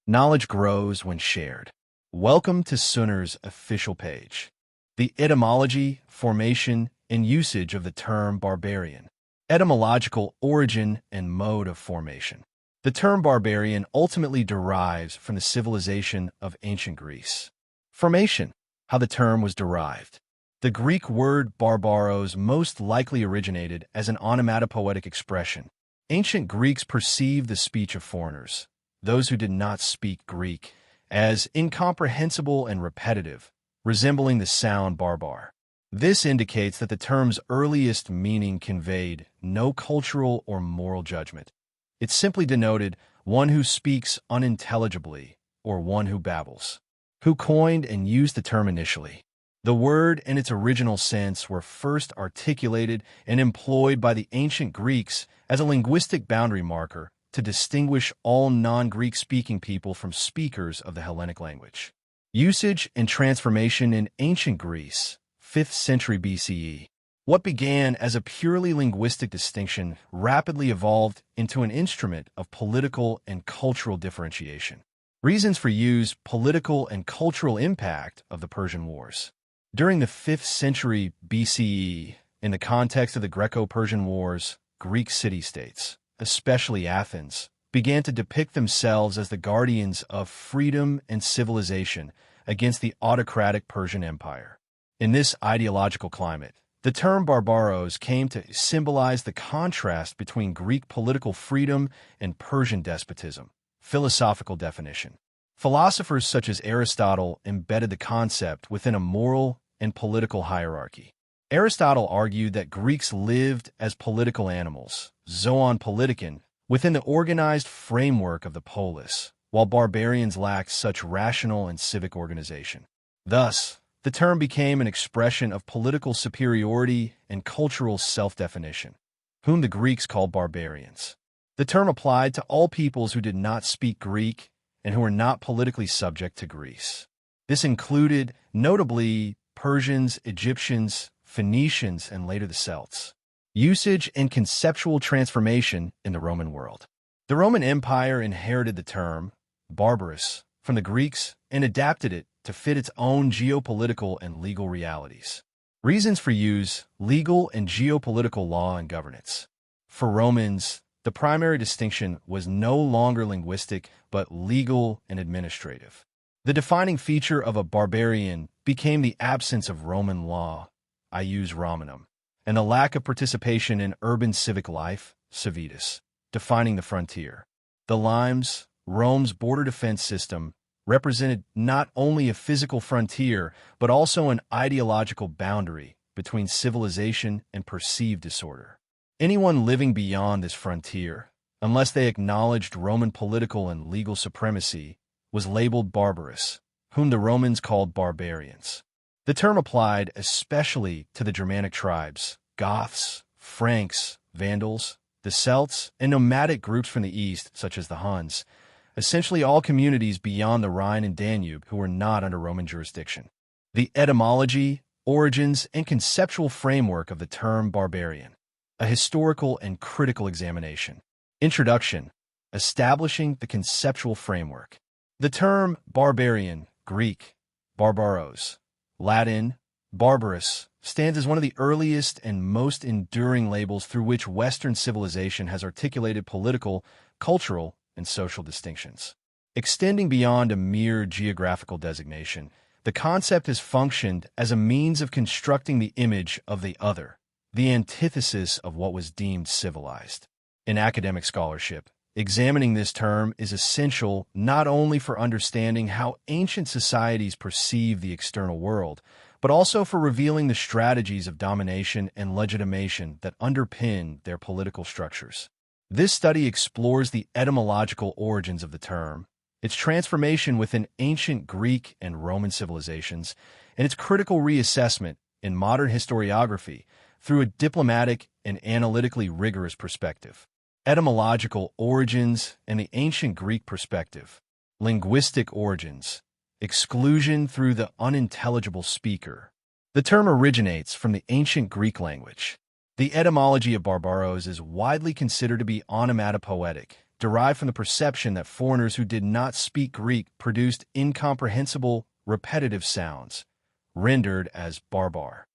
Knowledge grows when shared. Welcome to Sunner's official page. The etymology, formation, and usage of the term barbarian. Etymological origin and mode of formation. The term barbarian ultimately derives from the civilization of ancient Greece. Formation, how the term was derived. The Greek word barbaros most likely originated as an onomatopoetic expression. Ancient Greeks perceived the speech of foreigners, those who did not speak Greek, as incomprehensible and repetitive, resembling the sound barbar. This indicates that the term's earliest meaning conveyed no cultural or moral judgment. It simply denoted one who speaks unintelligibly or one who babbles. Who coined and used the term initially? The word and its original sense were first articulated and employed by the ancient Greeks as a linguistic boundary marker to distinguish all non-Greek speaking people from speakers of the Hellenic language. Usage and transformation in ancient Greece, 5th century BCE. What began as a purely linguistic distinction rapidly evolved into an instrument of political and cultural differentiation. Reasons for use: political and cultural impact of the Persian Wars. During the 5th century BCE, in the context of the Greco-Persian Wars, Greek city-states, especially Athens, began to depict themselves as the guardians of freedom and civilization against the autocratic Persian Empire. In this ideological climate, the term barbaros came to symbolize the contrast between Greek political freedom and Persian despotism. Philosophical definition. Philosophers such as Aristotle embedded the concept within a moral and political hierarchy. Aristotle argued that Greeks lived as political animals, zoon politiken, within the organized framework of the polis, while barbarians lacked such rational and civic organization. Thus, the term became an expression of political superiority and cultural self-definition, whom the Greeks called barbarians. The term applied to all peoples who did not speak Greek and who were not politically subject to Greece. This included, notably, Persians, Egyptians, Phoenicians, and later the Celts. Usage and conceptual transformation in the Roman world. The Roman Empire inherited the term barbarus from the Greeks and adapted it to fit its own geopolitical and legal realities. Reasons for use: legal and geopolitical law and governance. For Romans, the primary distinction was no longer linguistic but legal and administrative. The defining feature of a barbarian became the absence of Roman law, ius Romanum, and the lack of participation in urban civic life, civitas, defining the frontier. The limes, Rome's border defense system, represented not only a physical frontier, but also an ideological boundary between civilization and perceived disorder. Anyone living beyond this frontier, unless they acknowledged Roman political and legal supremacy, was labeled barbarus, whom the Romans called barbarians. The term applied especially to the Germanic tribes, Goths, Franks, Vandals, the Celts, and nomadic groups from the east, such as the Huns, essentially all communities beyond the Rhine and Danube who were not under Roman jurisdiction. The etymology, origins, and conceptual framework of the term barbarian. A historical and critical examination. Introduction. Establishing the conceptual framework. The term barbarian, Greek, barbaros, Latin, barbarus, stands as one of the earliest and most enduring labels through which Western civilization has articulated political, cultural, and social distinctions. Extending beyond a mere geographical designation, the concept has functioned as a means of constructing the image of the other, the antithesis of what was deemed civilized. In academic scholarship, examining this term is essential not only for understanding how ancient societies perceive the external world, but also for revealing the strategies of domination and legitimation that underpin their political structures. This study explores the etymological origins of the term, its transformation within ancient Greek and Roman civilizations, and its critical reassessment in modern historiography through a diplomatic and analytically rigorous perspective. Etymological origins and the ancient Greek perspective. Linguistic origins. Exclusion through the unintelligible speaker. The term originates from the ancient Greek language. The etymology of barbaros is widely considered to be onomatopoetic derived from the perception that foreigners who did not speak Greek produced incomprehensible, repetitive sounds, rendered as barbar.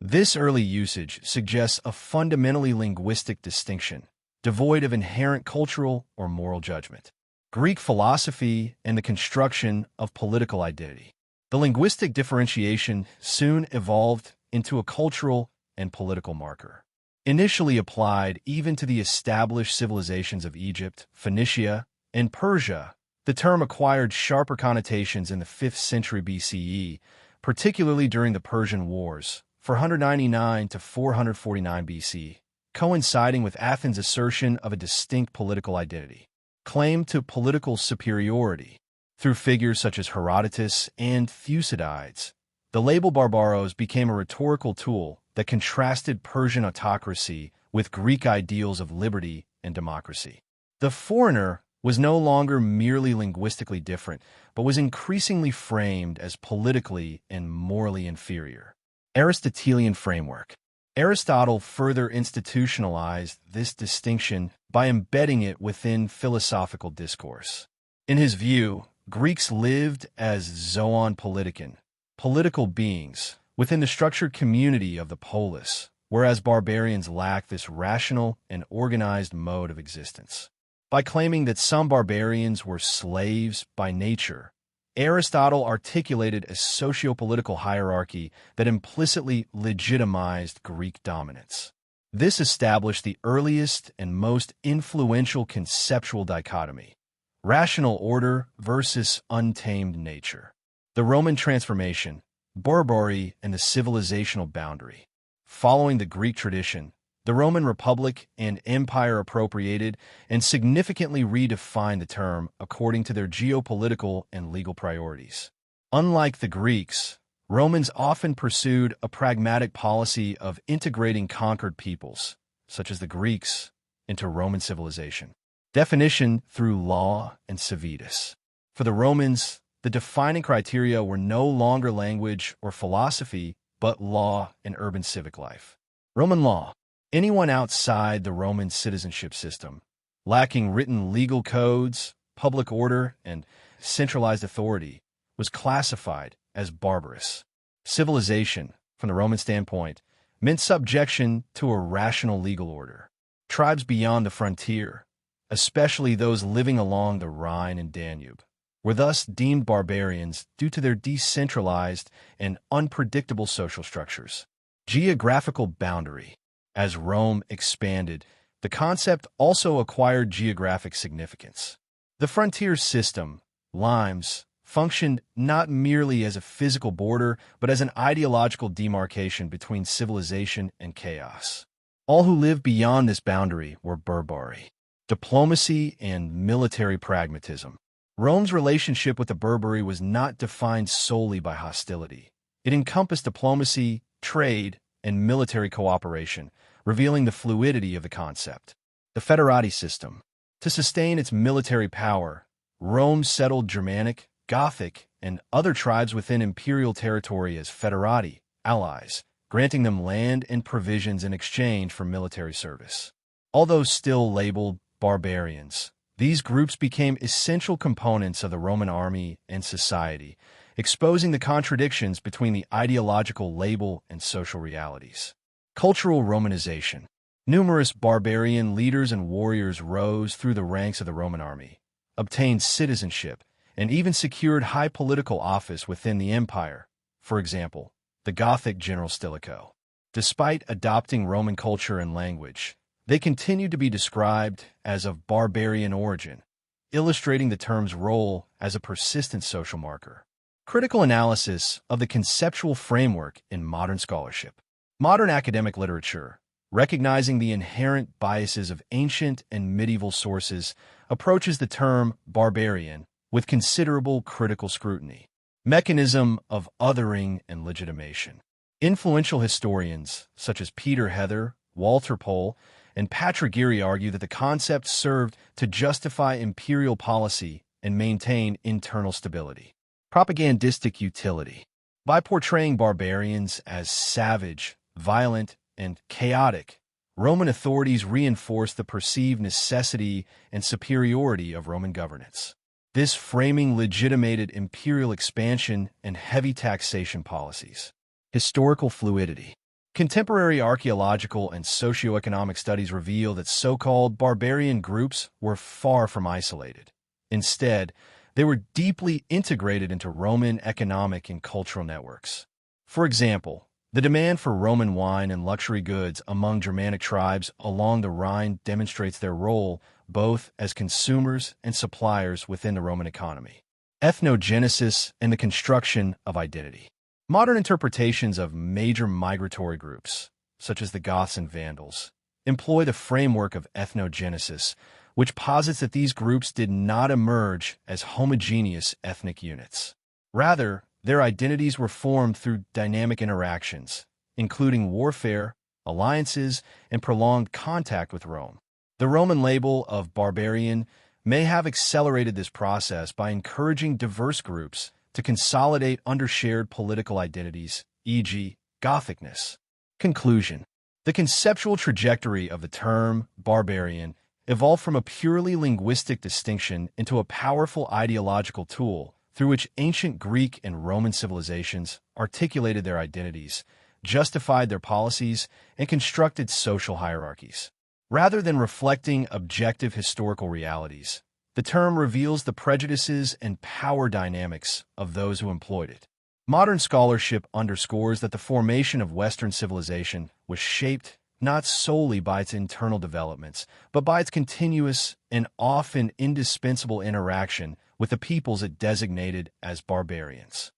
This early usage suggests a fundamentally linguistic distinction, devoid of inherent cultural or moral judgment. Greek philosophy and the construction of political identity. The linguistic differentiation soon evolved into a cultural and political marker. Initially applied even to the established civilizations of Egypt, Phoenicia, and Persia, the term acquired sharper connotations in the 5th century BCE, particularly during the Persian Wars, 499 to 449 BC, coinciding with Athens' assertion of a distinct political identity. Claim to political superiority. Through figures such as Herodotus and Thucydides, the label barbaros became a rhetorical tool that contrasted Persian autocracy with Greek ideals of liberty and democracy. The foreigner was no longer merely linguistically different, but was increasingly framed as politically and morally inferior. Aristotelian framework. Aristotle further institutionalized this distinction by embedding it within philosophical discourse. In his view, Greeks lived as zoon politikon, political beings, within the structured community of the polis, whereas barbarians lacked this rational and organized mode of existence. By claiming that some barbarians were slaves by nature, Aristotle articulated a socio-political hierarchy that implicitly legitimized Greek dominance. This established the earliest and most influential conceptual dichotomy: rational order versus untamed nature. The Roman transformation, barbarity, and the civilizational boundary. Following the Greek tradition, the Roman Republic and Empire appropriated and significantly redefined the term according to their geopolitical and legal priorities. Unlike the Greeks, Romans often pursued a pragmatic policy of integrating conquered peoples, such as the Greeks, into Roman civilization. Definition through law and civitas. For the Romans, the defining criteria were no longer language or philosophy, but law and urban civic life. Roman law. Anyone outside the Roman citizenship system, lacking written legal codes, public order, and centralized authority, was classified as barbarus. Civilization, from the Roman standpoint, meant subjection to a rational legal order. Tribes beyond the frontier, especially those living along the Rhine and Danube, were thus deemed barbarians due to their decentralized and unpredictable social structures. Geographical boundary. As Rome expanded, the concept also acquired geographic significance. The frontier system, limes, functioned not merely as a physical border, but as an ideological demarcation between civilization and chaos. All who lived beyond this boundary were barbari. Diplomacy and military pragmatism. Rome's relationship with the Barbari was not defined solely by hostility. It encompassed diplomacy, trade, and military cooperation, revealing the fluidity of the concept. The federati system. To sustain its military power, Rome settled Germanic, Gothic, and other tribes within imperial territory as federati, allies, granting them land and provisions in exchange for military service. Although still labeled barbarians, these groups became essential components of the Roman army and society, exposing the contradictions between the ideological label and social realities. Cultural Romanization. Numerous barbarian leaders and warriors rose through the ranks of the Roman army, obtained citizenship, and even secured high political office within the empire. For example, the Gothic general Stilicho. Despite adopting Roman culture and language, they continued to be described as of barbarian origin, illustrating the term's role as a persistent social marker. Critical analysis of the conceptual framework in modern scholarship. Modern academic literature, recognizing the inherent biases of ancient and medieval sources, approaches the term barbarian with considerable critical scrutiny. Mechanism of othering and legitimation. Influential historians, such as Peter Heather, Walter Pohl, and Patrick Geary argue that the concept served to justify imperial policy and maintain internal stability. Propagandistic utility. By portraying barbarians as savage, violent, and chaotic, Roman authorities reinforced the perceived necessity and superiority of Roman governance. This framing legitimated imperial expansion and heavy taxation policies. Historical fluidity. Contemporary archaeological and socioeconomic studies reveal that so-called barbarian groups were far from isolated. Instead, they were deeply integrated into Roman economic and cultural networks. For example, the demand for Roman wine and luxury goods among Germanic tribes along the Rhine demonstrates their role both as consumers and suppliers within the Roman economy. Ethnogenesis and the construction of identity. Modern interpretations of major migratory groups, such as the Goths and Vandals, employ the framework of ethnogenesis, which posits that these groups did not emerge as homogeneous ethnic units. Rather, their identities were formed through dynamic interactions, including warfare, alliances, and prolonged contact with Rome. The Roman label of barbarian may have accelerated this process by encouraging diverse groups to consolidate under shared political identities, e.g., Gothicness. Conclusion. The conceptual trajectory of the term barbarian evolved from a purely linguistic distinction into a powerful ideological tool through which ancient Greek and Roman civilizations articulated their identities, justified their policies, and constructed social hierarchies. Rather than reflecting objective historical realities, the term reveals the prejudices and power dynamics of those who employed it. Modern scholarship underscores that the formation of Western civilization was shaped not solely by its internal developments, but by its continuous and often indispensable interaction with the peoples it designated as barbarians.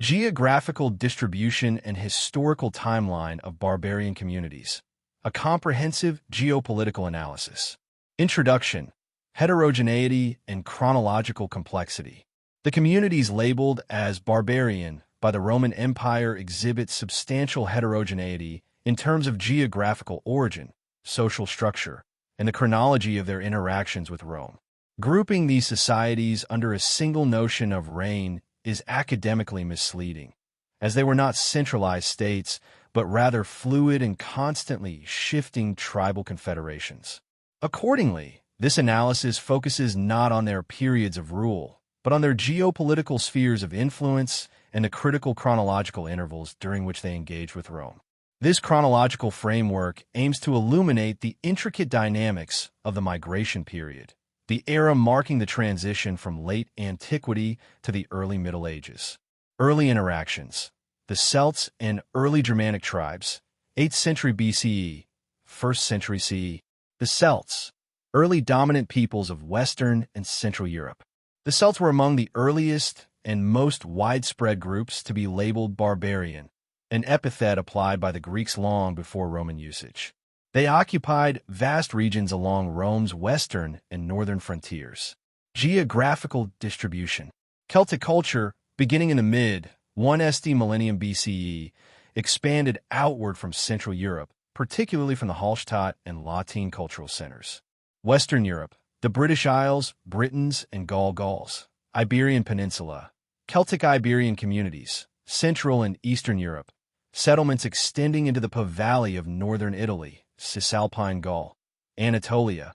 Geographical distribution and historical timeline of barbarian communities. A comprehensive geopolitical analysis. Introduction. Heterogeneity and chronological complexity. The communities labeled as barbarian by the Roman Empire exhibit substantial heterogeneity in terms of geographical origin, social structure, and the chronology of their interactions with Rome. Grouping these societies under a single notion of reign is academically misleading, as they were not centralized states, but rather fluid and constantly shifting tribal confederations. Accordingly, this analysis focuses not on their periods of rule, but on their geopolitical spheres of influence and the critical chronological intervals during which they engaged with Rome. This chronological framework aims to illuminate the intricate dynamics of the migration period, the era marking the transition from late antiquity to the early Middle Ages. Early interactions. The Celts and early Germanic tribes, 8th century BCE, 1st century CE. The Celts, early dominant peoples of Western and Central Europe. The Celts were among the earliest and most widespread groups to be labeled barbarian, an epithet applied by the Greeks long before Roman usage. They occupied vast regions along Rome's western and northern frontiers. Geographical distribution. Celtic culture, beginning in the mid-1st millennium BCE, expanded outward from Central Europe, particularly from the Hallstatt and Latine cultural centers. Western Europe, the British Isles, Britons, and Gauls. Iberian Peninsula, Celtic Iberian communities, Central and Eastern Europe, settlements extending into the Po Valley of northern Italy, Cisalpine Gaul. Anatolia,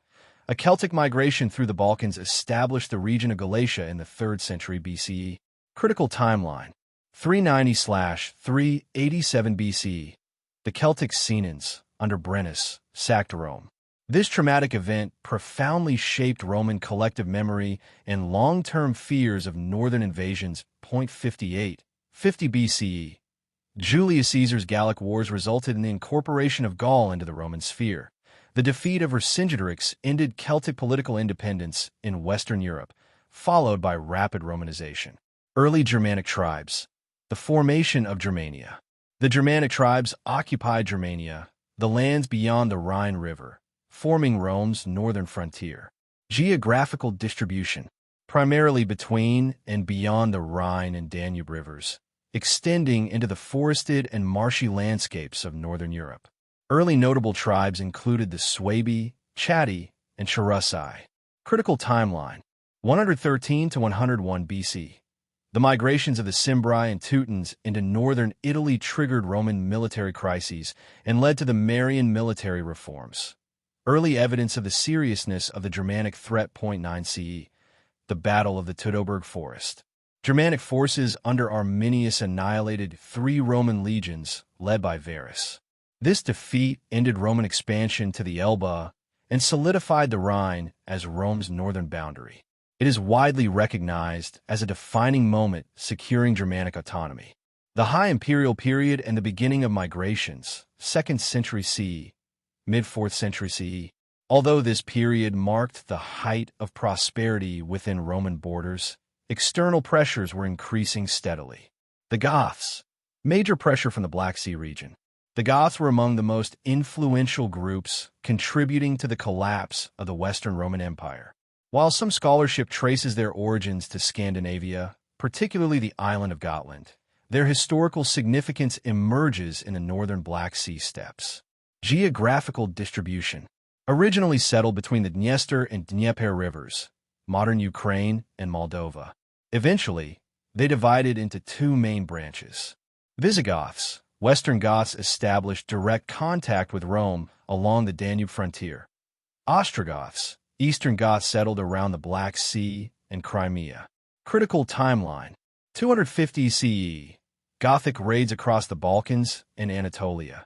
a Celtic migration through the Balkans established the region of Galatia in the 3rd century BCE. Critical timeline, 390/387 BCE. The Celtic Senans, under Brennus, sacked Rome. This traumatic event profoundly shaped Roman collective memory and long-term fears of northern invasions. 58, 50 BCE. Julius Caesar's Gallic Wars resulted in the incorporation of Gaul into the Roman sphere. The defeat of Vercingetorix ended Celtic political independence in Western Europe, followed by rapid Romanization. Early Germanic tribes. The formation of Germania. The Germanic tribes occupied Germania, the lands beyond the Rhine River, forming Rome's northern frontier. Geographical distribution, primarily between and beyond the Rhine and Danube rivers, extending into the forested and marshy landscapes of northern Europe. Early notable tribes included the Suebi, Chatti, and Charusai. Critical timeline, 113 to 101 BC. The migrations of the Cimbri and Teutons into northern Italy triggered Roman military crises and led to the Marian military reforms. Early evidence of the seriousness of the Germanic threat. 9 CE, the Battle of the Teutoburg Forest. Germanic forces under Arminius annihilated 3 Roman legions led by Varus. This defeat ended Roman expansion to the Elbe and solidified the Rhine as Rome's northern boundary. It is widely recognized as a defining moment securing Germanic autonomy. The High Imperial period and the beginning of migrations, 2nd century CE, mid-4th century CE. Although this period marked the height of prosperity within Roman borders, external pressures were increasing steadily. The Goths. Major pressure from the Black Sea region. The Goths were among the most influential groups contributing to the collapse of the Western Roman Empire. While some scholarship traces their origins to Scandinavia, particularly the island of Gotland, their historical significance emerges in the northern Black Sea steppes. Geographical distribution. Originally settled between the Dniester and Dnieper rivers, modern Ukraine and Moldova. Eventually, they divided into 2 main branches. Visigoths. Western Goths established direct contact with Rome along the Danube frontier. Ostrogoths. Eastern Goths settled around the Black Sea and Crimea. Critical timeline. 250 CE. Gothic raids across the Balkans and Anatolia.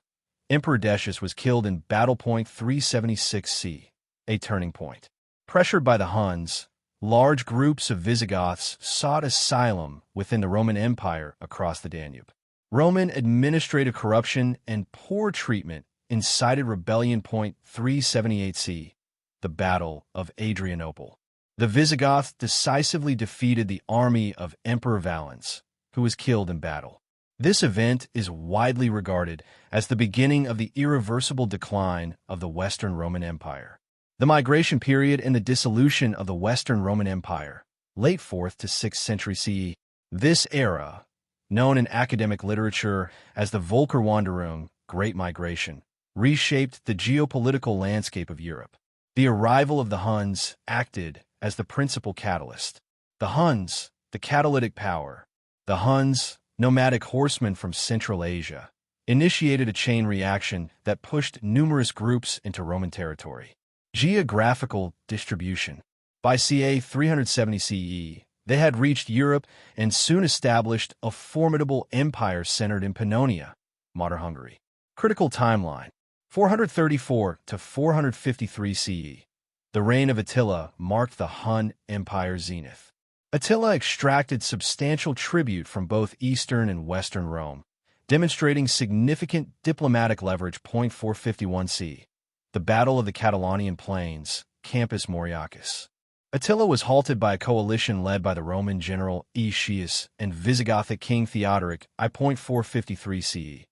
Emperor Decius was killed in battle. 376 C. A turning point. Pressured by the Huns, large groups of Visigoths sought asylum within the Roman Empire across the Danube. Roman administrative corruption and poor treatment incited rebellion. 378 C. The Battle of Adrianople. The Visigoths decisively defeated the army of Emperor Valens, who was killed in battle. This event is widely regarded as the beginning of the irreversible decline of the Western Roman Empire. The migration period and the dissolution of the Western Roman Empire, late 4th to 6th century CE. This era, known in academic literature as the Völkerwanderung, Great Migration, reshaped the geopolitical landscape of Europe. The arrival of the Huns acted as the principal catalyst. The Huns, the catalytic power. The Huns, nomadic horsemen from Central Asia, initiated a chain reaction that pushed numerous groups into Roman territory. Geographical distribution. By ca. 370 CE, they had reached Europe and soon established a formidable empire centered in Pannonia, modern Hungary. Critical timeline. 434 to 453 CE. The reign of Attila marked the Hun Empire's zenith. Attila extracted substantial tribute from both Eastern and Western Rome, demonstrating significant diplomatic leverage. 451 CE. The Battle of the Catalonian Plains, Campus Moriacus. Attila was halted by a coalition led by the Roman general Aetius and Visigothic king Theodoric I. 453 CE.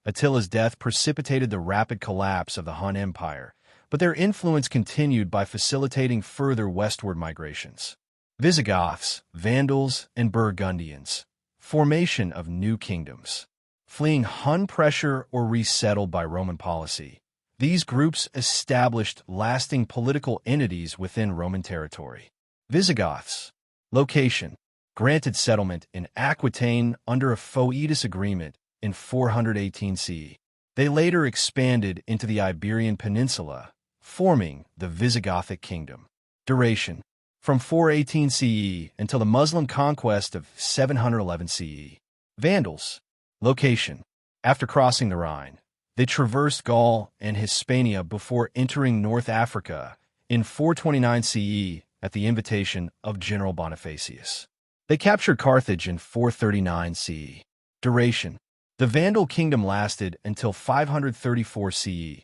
Attila's death precipitated the rapid collapse of the Hun Empire, but their influence continued by facilitating further westward migrations. Visigoths, Vandals, and Burgundians. Formation of new kingdoms. Fleeing Hun pressure or resettled by Roman policy, these groups established lasting political entities within Roman territory. Visigoths. Location. Granted settlement in Aquitaine under a Foedus agreement in 418 CE. They later expanded into the Iberian Peninsula, forming the Visigothic kingdom. Duration. From 418 CE until the Muslim conquest of 711 CE. Vandals. Location. After crossing the Rhine, they traversed Gaul and Hispania before entering North Africa in 429 CE at the invitation of General Bonifacius. They captured Carthage in 439 CE. Duration. The Vandal kingdom lasted until 534 CE,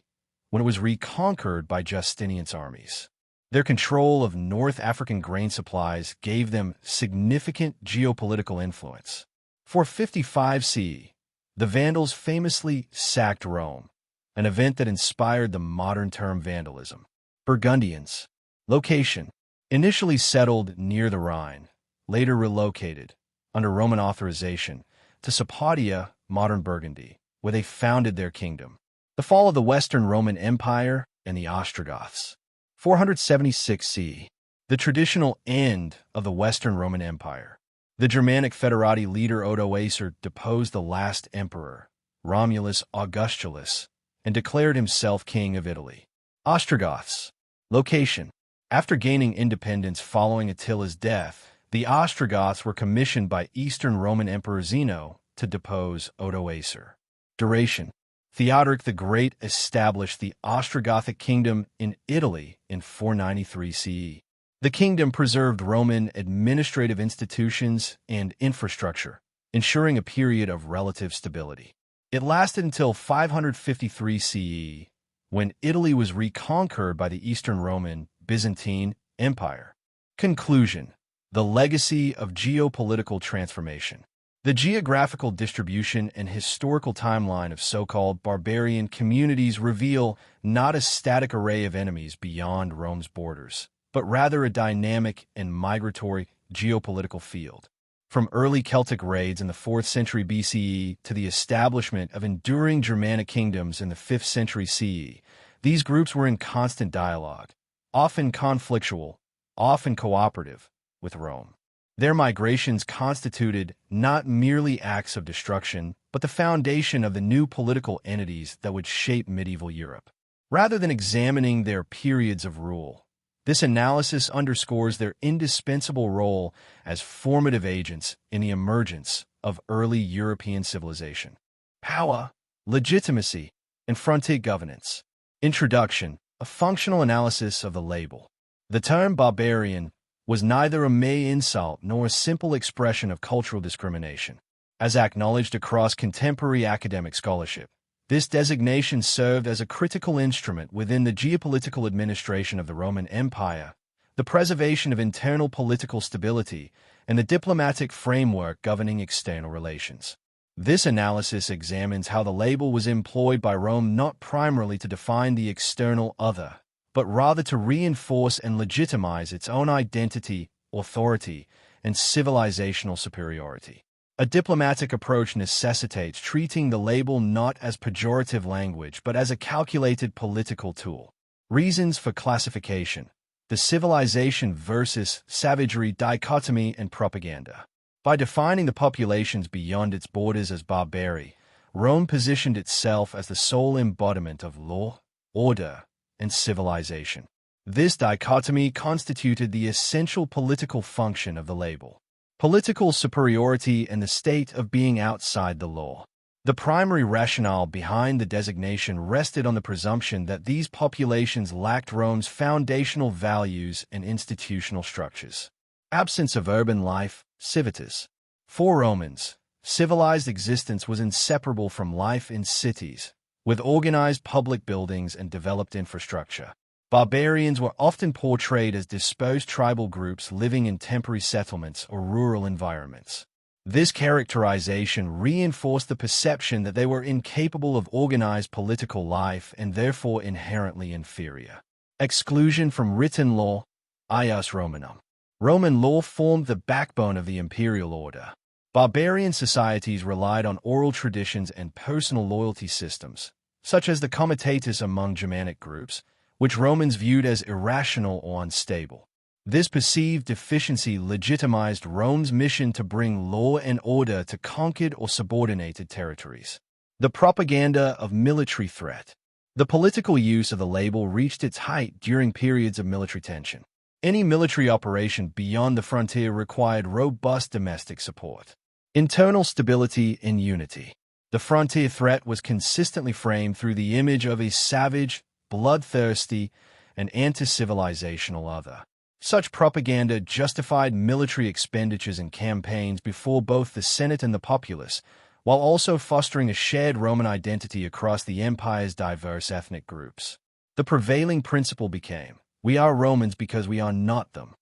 when it was reconquered by Justinian's armies. Their control of North African grain supplies gave them significant geopolitical influence. 455 CE, the Vandals famously sacked Rome, an event that inspired the modern term vandalism. Burgundians. Location. Initially settled near the Rhine, later relocated, under Roman authorization, to Sapodia, modern Burgundy, where they founded their kingdom. The fall of the Western Roman Empire and the Ostrogoths. 476 CE. The traditional end of the Western Roman Empire. The Germanic Federati leader Odoacer deposed the last emperor, Romulus Augustulus, and declared himself king of Italy. Ostrogoths. Location. After gaining independence following Attila's death, the Ostrogoths were commissioned by Eastern Roman Emperor Zeno to depose Odoacer. Duration. Theodoric the Great established the Ostrogothic kingdom in Italy in 493 CE. The kingdom preserved Roman administrative institutions and infrastructure, ensuring a period of relative stability. It lasted until 553 CE, when Italy was reconquered by the Eastern Roman Byzantine Empire. Conclusion. The legacy of geopolitical transformation. The geographical distribution and historical timeline of so-called barbarian communities reveal not a static array of enemies beyond Rome's borders, but rather a dynamic and migratory geopolitical field. From early Celtic raids in the 4th century BCE to the establishment of enduring Germanic kingdoms in the 5th century CE, these groups were in constant dialogue, often conflictual, often cooperative, with Rome. Their migrations constituted not merely acts of destruction, but the foundation of the new political entities that would shape medieval Europe. Rather than examining their periods of rule, this analysis underscores their indispensable role as formative agents in the emergence of early European civilization. Power, legitimacy, and frontier governance. Introduction. A functional analysis of the label. The term barbarian was neither a mere insult nor a simple expression of cultural discrimination. As acknowledged across contemporary academic scholarship, this designation served as a critical instrument within the geopolitical administration of the Roman Empire, the preservation of internal political stability, and the diplomatic framework governing external relations. This analysis examines how the label was employed by Rome not primarily to define the external other, but rather to reinforce and legitimize its own identity, authority, and civilizational superiority. A diplomatic approach necessitates treating the label not as pejorative language but as a calculated political tool. Reasons for classification. The civilization versus savagery dichotomy and propaganda. By defining the populations beyond its borders as barbari, Rome positioned itself as the sole embodiment of law, order, and civilization. This dichotomy constituted the essential political function of the label. Political superiority and the state of being outside the law. The primary rationale behind the designation rested on the presumption that these populations lacked Rome's foundational values and institutional structures. Absence of urban life, civitas. For Romans, civilized existence was inseparable from life in cities, with organized public buildings and developed infrastructure. Barbarians were often portrayed as dispersed tribal groups living in temporary settlements or rural environments. This characterization reinforced the perception that they were incapable of organized political life and therefore inherently inferior. Exclusion from written law, ius Romanum. Roman law formed the backbone of the imperial order. Barbarian societies relied on oral traditions and personal loyalty systems, such as the comitatus among Germanic groups, which Romans viewed as irrational or unstable. This perceived deficiency legitimized Rome's mission to bring law and order to conquered or subordinated territories. The propaganda of military threat. The political use of the label reached its height during periods of military tension. Any military operation beyond the frontier required robust domestic support. Internal stability and unity. The frontier threat was consistently framed through the image of a savage, bloodthirsty, and anti-civilizational other. Such propaganda justified military expenditures and campaigns before both the Senate and the populace, while also fostering a shared Roman identity across the empire's diverse ethnic groups. The prevailing principle became, "We are Romans because we are not them,"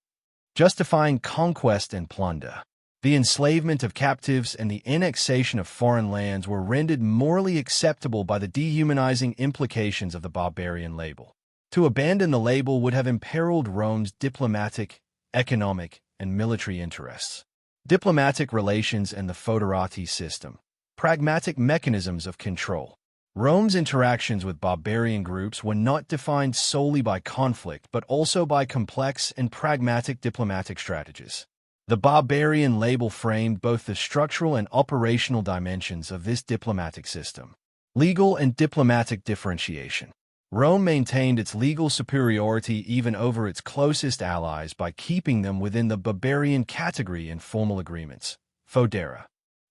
justifying conquest and plunder. The enslavement of captives and the annexation of foreign lands were rendered morally acceptable by the dehumanizing implications of the barbarian label. To abandon the label would have imperiled Rome's diplomatic, economic, and military interests. Diplomatic relations and the foederati system. Pragmatic mechanisms of control. Rome's interactions with barbarian groups were not defined solely by conflict but also by complex and pragmatic diplomatic strategies. The barbarian label framed both the structural and operational dimensions of this diplomatic system. Legal and diplomatic differentiation. Rome maintained its legal superiority even over its closest allies by keeping them within the barbarian category in formal agreements. Fodera.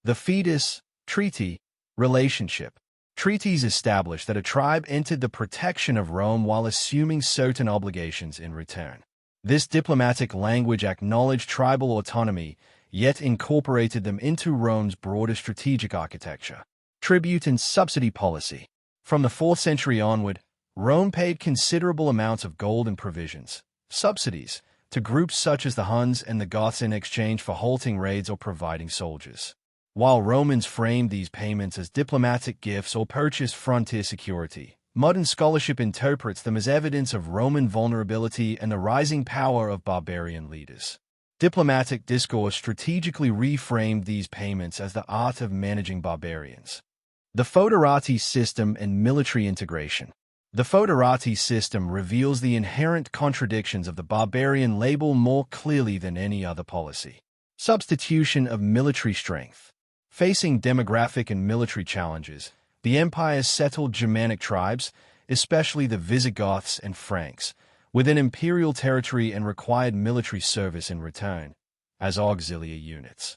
The fetus, treaty, relationship. Treaties established that a tribe entered the protection of Rome while assuming certain obligations in return. This diplomatic language acknowledged tribal autonomy, yet incorporated them into Rome's broader strategic architecture. Tribute and subsidy policy. From the 4th century onward, Rome paid considerable amounts of gold and provisions, subsidies, to groups such as the Huns and the Goths in exchange for halting raids or providing soldiers. While Romans framed these payments as diplomatic gifts or purchased frontier security, modern scholarship interprets them as evidence of Roman vulnerability and the rising power of barbarian leaders. Diplomatic discourse strategically reframed these payments as the art of managing barbarians. The foederati system and military integration. The foederati system reveals the inherent contradictions of the barbarian label more clearly than any other policy. Substitution of military strength. Facing demographic and military challenges, the empire settled Germanic tribes, especially the Visigoths and Franks, within imperial territory and required military service in return, as auxiliary units.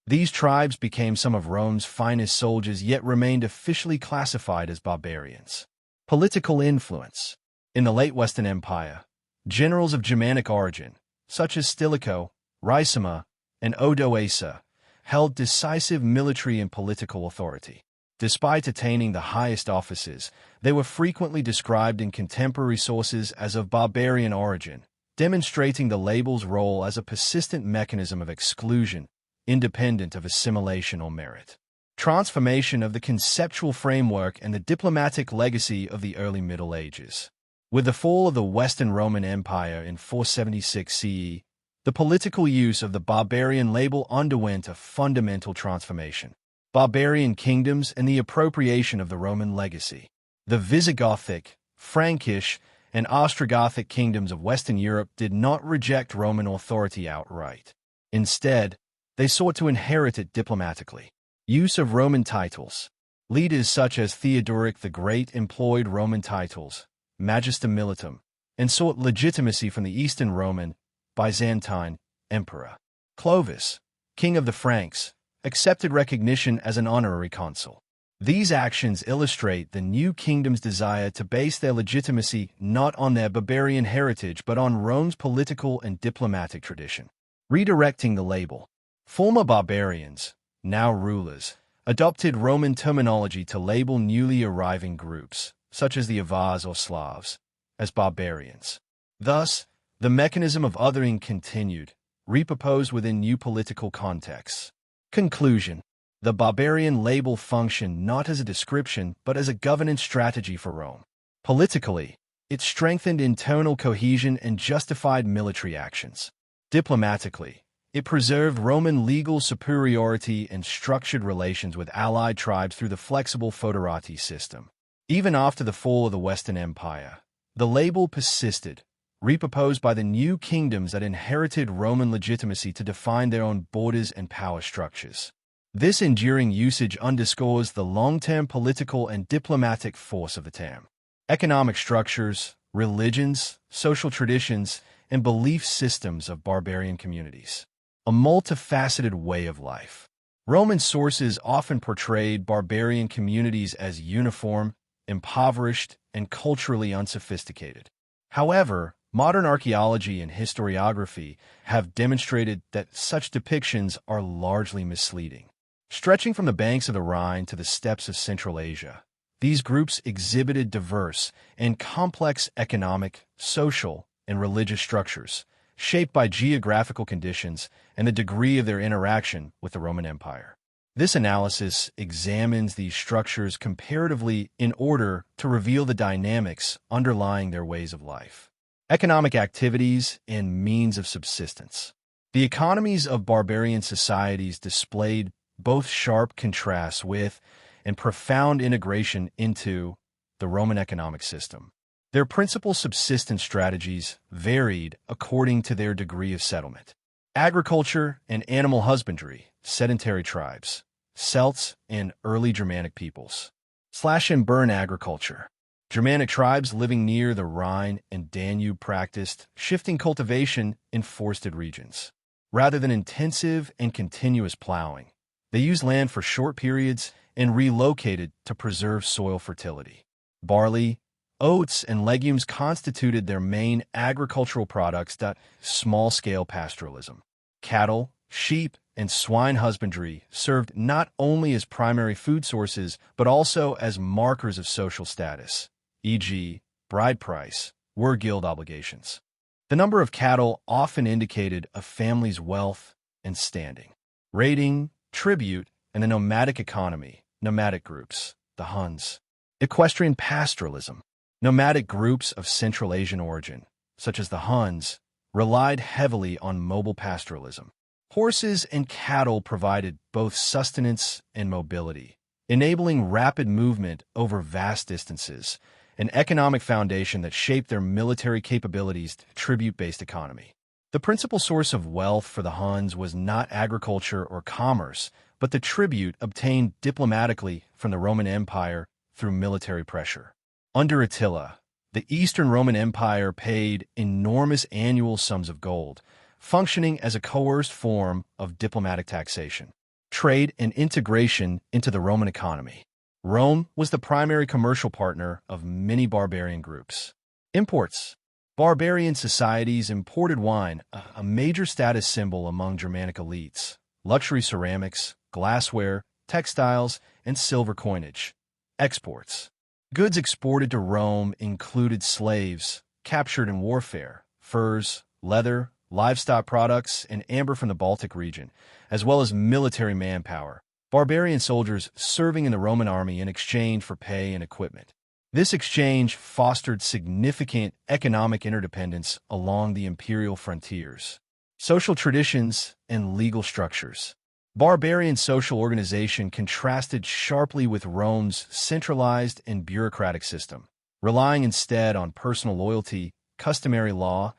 These tribes became some of Rome's finest soldiers yet remained officially classified as barbarians. Political influence. In the late Western Empire, generals of Germanic origin, such as Stilicho, Ricimer, and Odoacer, held decisive military and political authority. Despite attaining the highest offices, they were frequently described in contemporary sources as of barbarian origin, demonstrating the label's role as a persistent mechanism of exclusion, independent of assimilation or merit. Transformation of the conceptual framework and the diplomatic legacy of the early Middle Ages. With the fall of the Western Roman Empire in 476 CE, the political use of the barbarian label underwent a fundamental transformation. Barbarian kingdoms and the appropriation of the Roman legacy. The Visigothic, Frankish, and Ostrogothic kingdoms of Western Europe did not reject Roman authority outright. Instead, they sought to inherit it diplomatically. Use of Roman titles. Leaders such as Theodoric the Great employed Roman titles, Magister Militum, and sought legitimacy from the Eastern Roman, Byzantine, emperor. Clovis, king of the Franks, accepted recognition as an honorary consul. These actions illustrate the new kingdom's desire to base their legitimacy not on their barbarian heritage but on Rome's political and diplomatic tradition. Redirecting the label. Former barbarians, now rulers, adopted Roman terminology to label newly arriving groups, such as the Avars or Slavs, as barbarians. Thus, the mechanism of othering continued, reproposed within new political contexts. Conclusion. The barbarian label functioned not as a description but as a governance strategy for Rome. Politically, it strengthened internal cohesion and justified military actions. Diplomatically, it preserved Roman legal superiority and structured relations with allied tribes through the flexible foederati system. Even after the fall of the Western Empire, the label persisted, reproposed by the new kingdoms that inherited Roman legitimacy to define their own borders and power structures. This enduring usage underscores the long-term political and diplomatic force of the term. Economic structures, religions, social traditions, and belief systems of barbarian communities. A multifaceted way of life. Roman sources often portrayed barbarian communities as uniform, impoverished, and culturally unsophisticated. However, modern archaeology and historiography have demonstrated that such depictions are largely misleading. Stretching from the banks of the Rhine to the steppes of Central Asia, these groups exhibited diverse and complex economic, social, and religious structures, shaped by geographical conditions and the degree of their interaction with the Roman Empire. This analysis examines these structures comparatively in order to reveal the dynamics underlying their ways of life. Economic activities and means of subsistence. The economies of barbarian societies displayed both sharp contrasts with and profound integration into the Roman economic system. Their principal subsistence strategies varied according to their degree of settlement. Agriculture and animal husbandry, sedentary tribes, Celts and early Germanic peoples. Slash and burn agriculture. Germanic tribes living near the Rhine and Danube practiced shifting cultivation in forested regions. Rather than intensive and continuous plowing, they used land for short periods and relocated to preserve soil fertility. Barley, oats, and legumes constituted their main agricultural products. Small-scale pastoralism. Cattle, sheep, and swine husbandry served not only as primary food sources but also as markers of social status, e.g., bride price, were guild obligations. The number of cattle often indicated a family's wealth and standing. Raiding, tribute, and the nomadic economy, nomadic groups, the Huns. Equestrian pastoralism. Nomadic groups of Central Asian origin, such as the Huns, relied heavily on mobile pastoralism. Horses and cattle provided both sustenance and mobility, enabling rapid movement over vast distances, an economic foundation that shaped their military capabilities. Tribute-based economy. The principal source of wealth for the Huns was not agriculture or commerce, but the tribute obtained diplomatically from the Roman Empire through military pressure. Under Attila, the Eastern Roman Empire paid enormous annual sums of gold, functioning as a coerced form of diplomatic taxation. Trade and integration into the Roman economy. Rome was the primary commercial partner of many barbarian groups. Imports. Barbarian societies imported wine, a major status symbol among Germanic elites, luxury ceramics, glassware, textiles, and silver coinage. Exports. Goods exported to Rome included slaves, captured in warfare, furs, leather, livestock products, and amber from the Baltic region, as well as military manpower, barbarian soldiers serving in the Roman army in exchange for pay and equipment. This exchange fostered significant economic interdependence along the imperial frontiers. Social traditions and legal structures. Barbarian social organization contrasted sharply with Rome's centralized and bureaucratic system, relying instead on personal loyalty, customary law,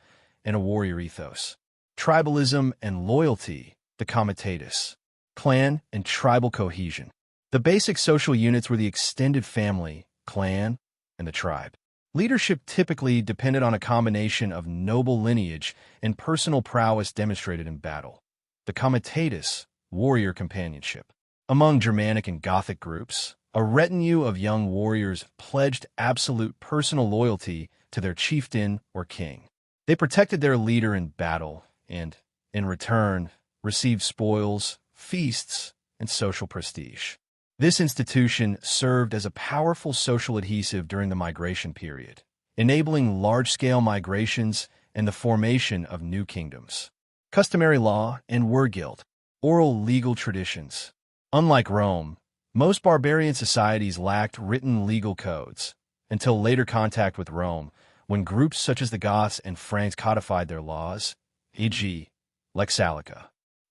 and a warrior ethos. Tribalism and loyalty, the comitatus. Clan and tribal cohesion. The basic social units were the extended family, clan, and the tribe. Leadership typically depended on a combination of noble lineage and personal prowess demonstrated in battle. The comitatus, warrior companionship. Among Germanic and Gothic groups, a retinue of young warriors pledged absolute personal loyalty to their chieftain or king. They protected their leader in battle and, in return, received spoils, feasts, and social prestige. This institution served as a powerful social adhesive during the migration period, enabling large-scale migrations and the formation of new kingdoms. Customary law and were guild. Oral legal traditions. Unlike Rome, most barbarian societies lacked written legal codes until later contact with Rome, when groups such as the Goths and Franks codified their laws, e.g., Lex Salica.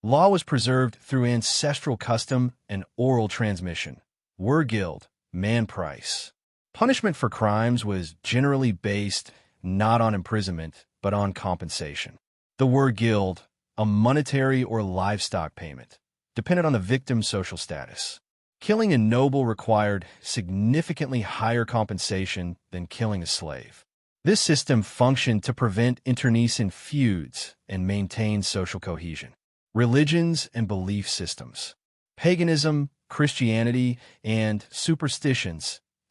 Law was preserved through ancestral custom and oral transmission. Were guild, man price. Punishment for crimes was generally based not on imprisonment, but on compensation. The were guild, a monetary or livestock payment, depended on the victim's social status. Killing a noble required significantly higher compensation than killing a slave. This system functioned to prevent internecine feuds and maintain social cohesion. Religions and belief systems. Paganism, Christianity, and superstitions, ***.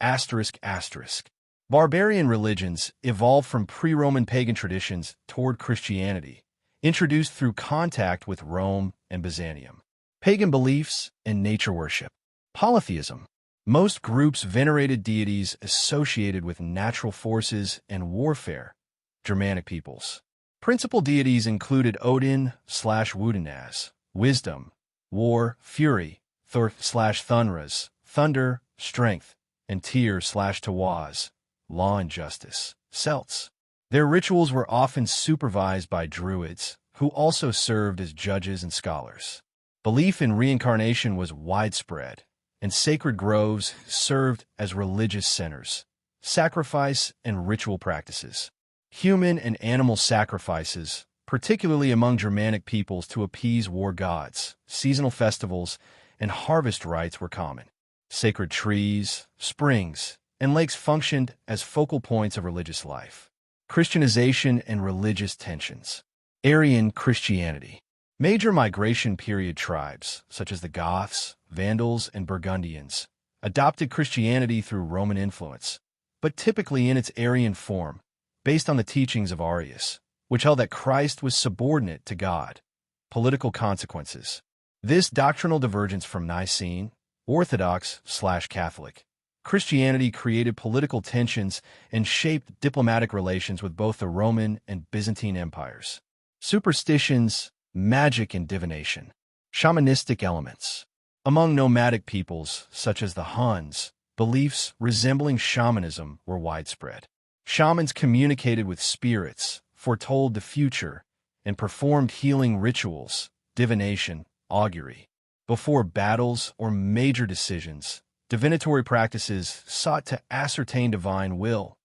Barbarian religions evolved from pre-Roman pagan traditions toward Christianity, introduced through contact with Rome and Byzantium. Pagan beliefs and nature worship. Polytheism. Most groups venerated deities associated with natural forces and warfare. Germanic peoples. Principal deities included Odin/Wodenaz, wisdom, war, fury, Thor/Thunras, thunder, strength, and Tyr/Tawaz, law and justice. Celts. Their rituals were often supervised by druids, who also served as judges and scholars. Belief in reincarnation was widespread, and sacred groves served as religious centers. Sacrifice and ritual practices. Human and animal sacrifices, particularly among Germanic peoples to appease war gods. Seasonal festivals and harvest rites were common. Sacred trees, springs, and lakes functioned as focal points of religious life. Christianization and religious tensions. Arian Christianity. Major migration period tribes, such as the Goths, Vandals, and Burgundians, adopted Christianity through Roman influence, but typically in its Arian form, based on the teachings of Arius, which held that Christ was subordinate to God. Political consequences. This doctrinal divergence from Nicene, Orthodox/Catholic Christianity created political tensions and shaped diplomatic relations with both the Roman and Byzantine empires. Superstitions, magic, and divination. Shamanistic elements. Among nomadic peoples, such as the Huns, beliefs resembling shamanism were widespread. Shamans communicated with spirits, foretold the future, and performed healing rituals, divination, augury. Before battles or major decisions, divinatory practices sought to ascertain divine will.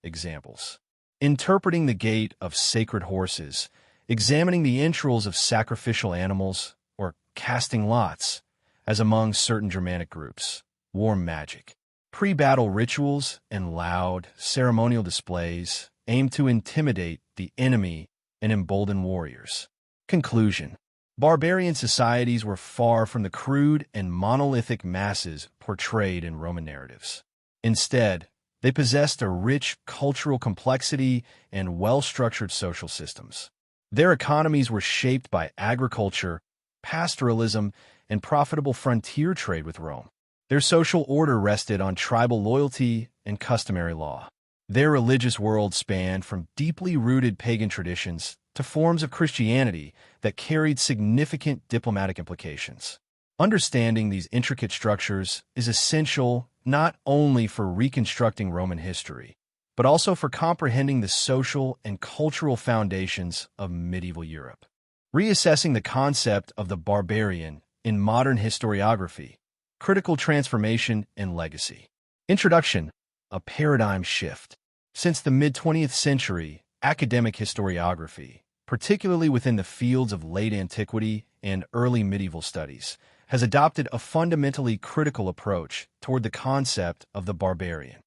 Examples. Interpreting the gait of sacred horses, examining the entrails of sacrificial animals, or casting lots, as among certain Germanic groups. War magic. Pre-battle rituals and loud, ceremonial displays aimed to intimidate the enemy and embolden warriors. Conclusion. Barbarian societies were far from the crude and monolithic masses portrayed in Roman narratives. Instead, they possessed a rich cultural complexity and well-structured social systems. Their economies were shaped by agriculture, pastoralism, and profitable frontier trade with Rome. Their social order rested on tribal loyalty and customary law. Their religious world spanned from deeply rooted pagan traditions to forms of Christianity that carried significant diplomatic implications. Understanding these intricate structures is essential not only for reconstructing Roman history, but also for comprehending the social and cultural foundations of medieval Europe. Reassessing the concept of the barbarian in modern historiography, critical transformation and legacy. Introduction. A paradigm shift. Since the mid-20th century, academic historiography, particularly within the fields of late antiquity and early medieval studies, has adopted a fundamentally critical approach toward the concept of the barbarian.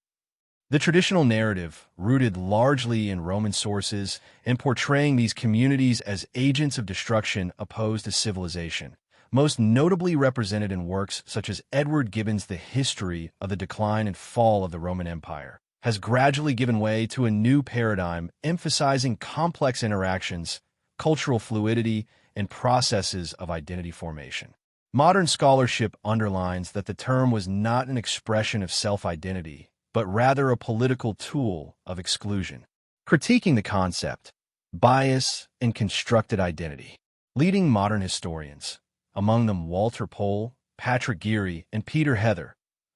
The traditional narrative, rooted largely in Roman sources and portraying these communities as agents of destruction opposed to civilization, most notably represented in works such as Edward Gibbon's The History of the Decline and Fall of the Roman Empire, has gradually given way to a new paradigm emphasizing complex interactions, cultural fluidity, and processes of identity formation. Modern scholarship underlines that the term was not an expression of self-identity, but rather a political tool of exclusion. Critiquing the concept, bias, and constructed identity. Leading modern historians, among them Walter Pohl, Patrick Geary, and Peter Heather,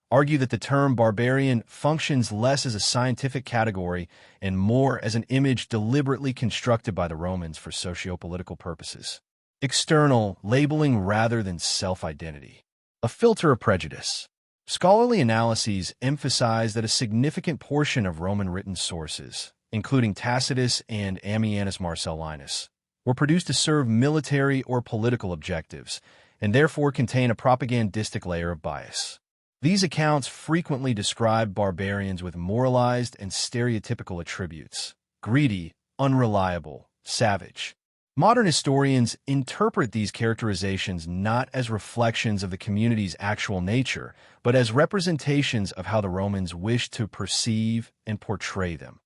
argue that the term barbarian functions less as a scientific category and more as an image deliberately constructed by the Romans for sociopolitical purposes. External labeling rather than self-identity. A filter of prejudice. Scholarly analyses emphasize that a significant portion of Roman written sources, including Tacitus and Ammianus Marcellinus, were produced to serve military or political objectives, and therefore contain a propagandistic layer of bias. These accounts frequently describe barbarians with moralized and stereotypical attributes: greedy, unreliable, savage. Modern historians interpret these characterizations not as reflections of the community's actual nature, but as representations of how the Romans wished to perceive and portray them.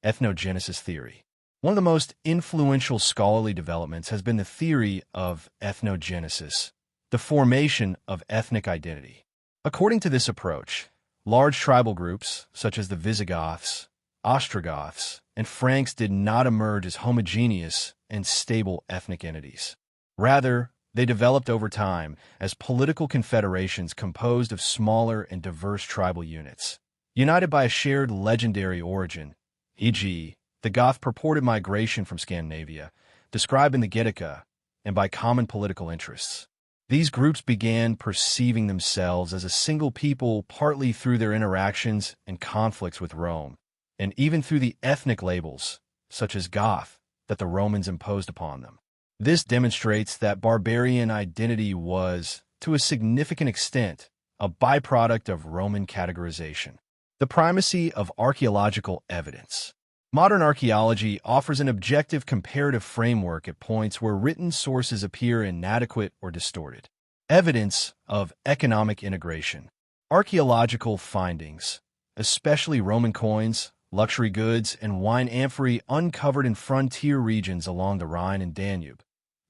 Ethnogenesis theory. One of the most influential scholarly developments has been the theory of ethnogenesis, the formation of ethnic identity. According to this approach, large tribal groups, such as the Visigoths, Ostrogoths, and Franks did not emerge as homogeneous and stable ethnic entities. Rather, they developed over time as political confederations composed of smaller and diverse tribal units, united by a shared legendary origin, e.g., the Goth purported migration from Scandinavia, described in the Geographical, and by common political interests. These groups began perceiving themselves as a single people partly through their interactions and conflicts with Rome, and even through the ethnic labels, such as Goth, that the Romans imposed upon them. This demonstrates that barbarian identity was, to a significant extent, a byproduct of Roman categorization. The primacy of archaeological evidence. Modern archaeology offers an objective comparative framework at points where written sources appear inadequate or distorted. Evidence of economic integration. Archaeological findings, especially Roman coins, luxury goods, and wine amphorae uncovered in frontier regions along the Rhine and Danube,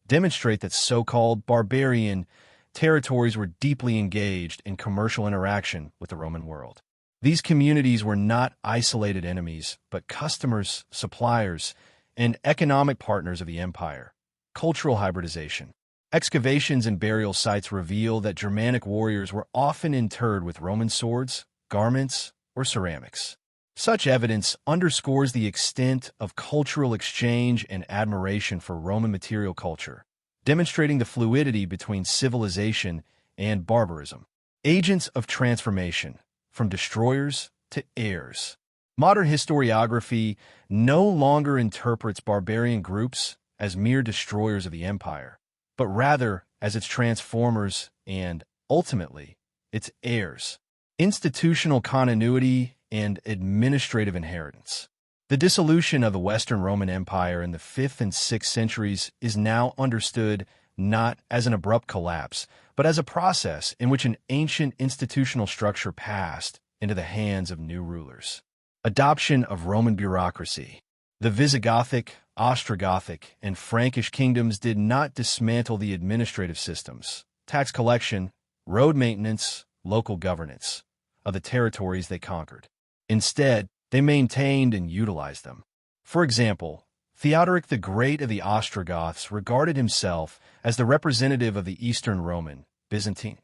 demonstrate that so-called barbarian territories were deeply engaged in commercial interaction with the Roman world. These communities were not isolated enemies, but customers, suppliers, and economic partners of the empire. Cultural hybridization. Excavations and burial sites reveal that Germanic warriors were often interred with Roman swords, garments, or ceramics. Such evidence underscores the extent of cultural exchange and admiration for Roman material culture, demonstrating the fluidity between civilization and barbarism. Agents of transformation, from destroyers to heirs. Modern historiography no longer interprets barbarian groups as mere destroyers of the empire, but rather as its transformers and, ultimately, its heirs. Institutional continuity and administrative inheritance. The dissolution of the Western Roman Empire in the 5th and 6th centuries is now understood not as an abrupt collapse, but as a process in which an ancient institutional structure passed into the hands of new rulers. Adoption of Roman bureaucracy. The Visigothic, Ostrogothic, and Frankish kingdoms did not dismantle the administrative systems, tax collection, road maintenance, local governance of the territories they conquered. Instead, they maintained and utilized them. For example, Theodoric the Great of the Ostrogoths regarded himself as the representative of the Eastern Roman, Byzantine,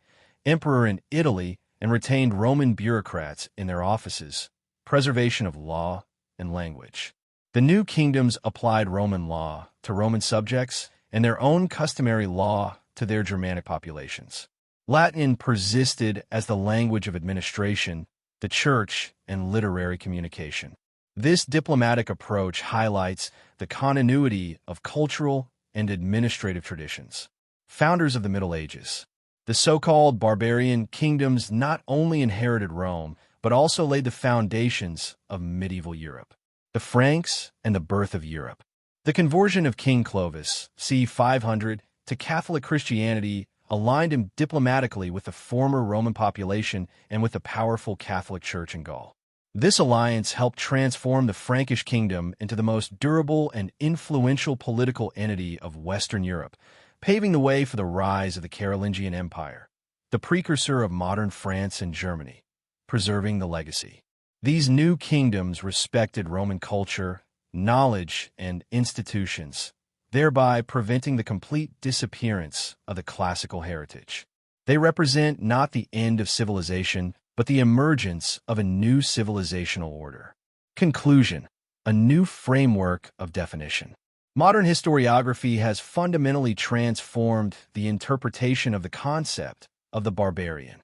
emperor in Italy and retained Roman bureaucrats in their offices, preservation of law and language. The new kingdoms applied Roman law to Roman subjects and their own customary law to their Germanic populations. Latin persisted as the language of administration, the church, and literary communication. This diplomatic approach highlights the continuity of cultural and administrative traditions. Founders of the Middle Ages. The so-called barbarian kingdoms not only inherited Rome, but also laid the foundations of medieval Europe. The Franks and the birth of Europe. The conversion of King Clovis, c. 500, to Catholic Christianity aligned him diplomatically with the former Roman population and with the powerful Catholic Church in Gaul. This alliance helped transform the Frankish kingdom into the most durable and influential political entity of Western Europe, paving the way for the rise of the Carolingian Empire, the precursor of modern France and Germany, preserving the legacy. These new kingdoms respected Roman culture, knowledge, and institutions, thereby preventing the complete disappearance of the classical heritage. They represent not the end of civilization, but the emergence of a new civilizational order. Conclusion: a new framework of definition. Modern historiography has fundamentally transformed the interpretation of the concept of the barbarian.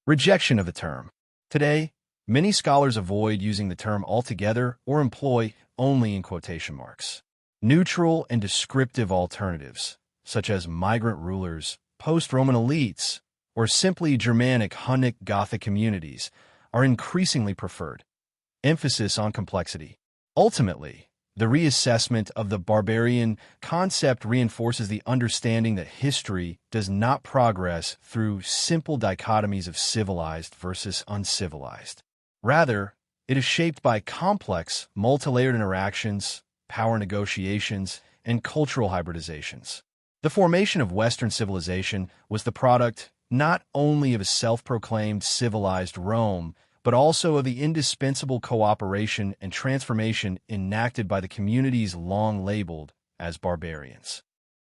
Rejection of the term. Today, many scholars avoid using the term altogether or employ only in quotation marks. Neutral and descriptive alternatives, such as migrant rulers, post-Roman elites, or simply Germanic Hunnic Gothic communities, are increasingly preferred. Emphasis on complexity. Ultimately, the reassessment of the barbarian concept reinforces the understanding that history does not progress through simple dichotomies of civilized versus uncivilized. Rather, it is shaped by complex, multi-layered interactions, power negotiations, and cultural hybridizations. The formation of Western civilization was the product not only of a self-proclaimed civilized Rome, but also of the indispensable cooperation and transformation enacted by the communities long labeled as barbarians.